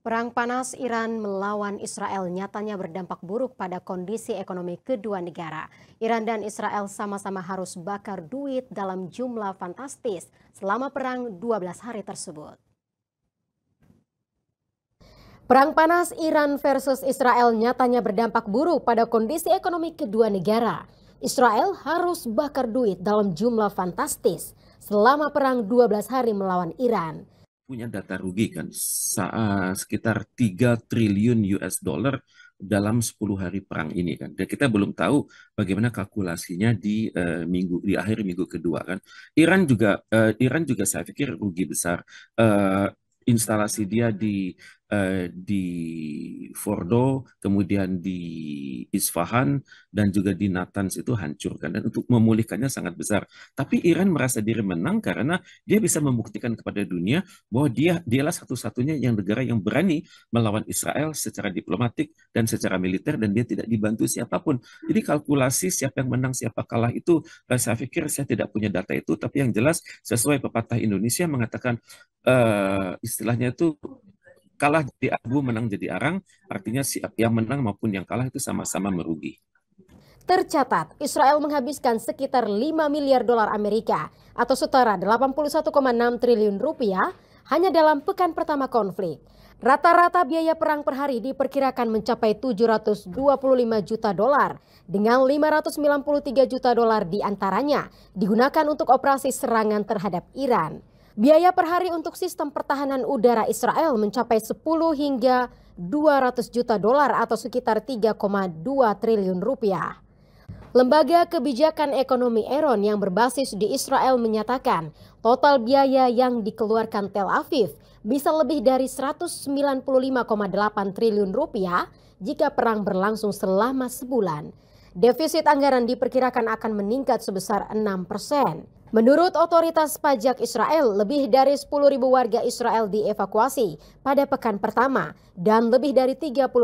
Perang panas Iran melawan Israel nyatanya berdampak buruk pada kondisi ekonomi kedua negara. Iran dan Israel sama-sama harus bakar duit dalam jumlah fantastis selama perang 12 hari tersebut. Perang panas Iran versus Israel nyatanya berdampak buruk pada kondisi ekonomi kedua negara. Israel harus bakar duit dalam jumlah fantastis selama perang 12 hari melawan Iran. Punya data rugi kan sekitar 3 triliun US dollar dalam 10 hari perang ini kan. Dan kita belum tahu bagaimana kalkulasinya di akhir minggu kedua kan. Iran juga saya pikir rugi besar. Instalasi dia di Fordo, kemudian di Isfahan dan juga di Natanz itu hancur kan. Dan untuk memulihkannya sangat besar. Tapi Iran merasa diri menang karena dia bisa membuktikan kepada dunia bahwa dialah satu-satunya negara yang berani melawan Israel secara diplomatik dan secara militer, dan dia tidak dibantu siapapun. Jadi kalkulasi siapa yang menang siapa kalah itu saya pikir saya tidak punya data itu, tapi yang jelas sesuai pepatah Indonesia mengatakan istilahnya itu kalah jadi abu menang jadi arang, artinya yang menang maupun yang kalah itu sama-sama merugi. Tercatat, Israel menghabiskan sekitar 5 miliar dolar Amerika atau setara 81,6 triliun rupiah hanya dalam pekan pertama konflik. Rata-rata biaya perang per hari diperkirakan mencapai 725 juta dolar dengan 593 juta dolar diantaranya digunakan untuk operasi serangan terhadap Iran. Biaya per hari untuk sistem pertahanan udara Israel mencapai 10 hingga 200 juta dolar atau sekitar 3,2 triliun rupiah. Lembaga Kebijakan Ekonomi Eron yang berbasis di Israel menyatakan total biaya yang dikeluarkan Tel Aviv bisa lebih dari 195,8 triliun rupiah jika perang berlangsung selama sebulan. Defisit anggaran diperkirakan akan meningkat sebesar 6%. Menurut otoritas pajak Israel, lebih dari 10.000 warga Israel dievakuasi pada pekan pertama dan lebih dari 36.000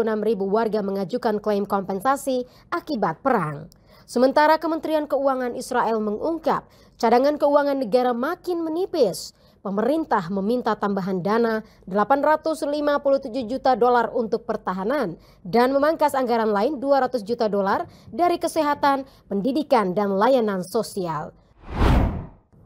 warga mengajukan klaim kompensasi akibat perang. Sementara Kementerian Keuangan Israel mengungkap cadangan keuangan negara makin menipis. Pemerintah meminta tambahan dana 857 juta dolar untuk pertahanan dan memangkas anggaran lain 200 juta dolar dari kesehatan, pendidikan, dan layanan sosial.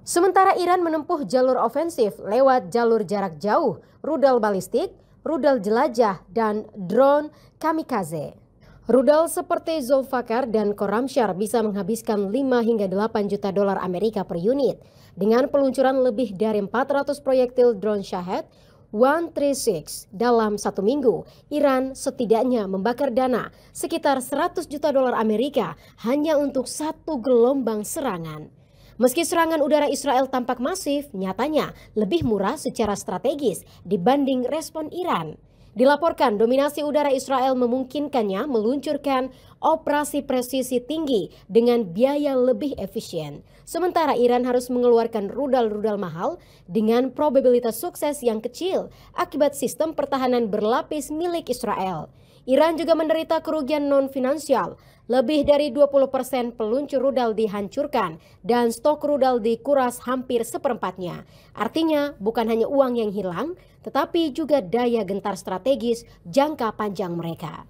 Sementara Iran menempuh jalur ofensif lewat jalur jarak jauh, rudal balistik, rudal jelajah, dan drone kamikaze. Rudal seperti Zulfaqar dan Khorramshahr bisa menghabiskan 5 hingga 8 juta dolar Amerika per unit. Dengan peluncuran lebih dari 400 proyektil drone Shahed 136 dalam satu minggu, Iran setidaknya membakar dana sekitar 100 juta dolar Amerika hanya untuk satu gelombang serangan. Meski serangan udara Israel tampak masif, nyatanya lebih murah secara strategis dibanding respon Iran. Dilaporkan dominasi udara Israel memungkinkannya meluncurkan operasi presisi tinggi dengan biaya lebih efisien. Sementara Iran harus mengeluarkan rudal-rudal mahal dengan probabilitas sukses yang kecil akibat sistem pertahanan berlapis milik Israel. Iran juga menderita kerugian non-finansial. Lebih dari 20% peluncur rudal dihancurkan dan stok rudal dikuras hampir seperempatnya. Artinya bukan hanya uang yang hilang, tetapi juga daya gentar strategis jangka panjang mereka.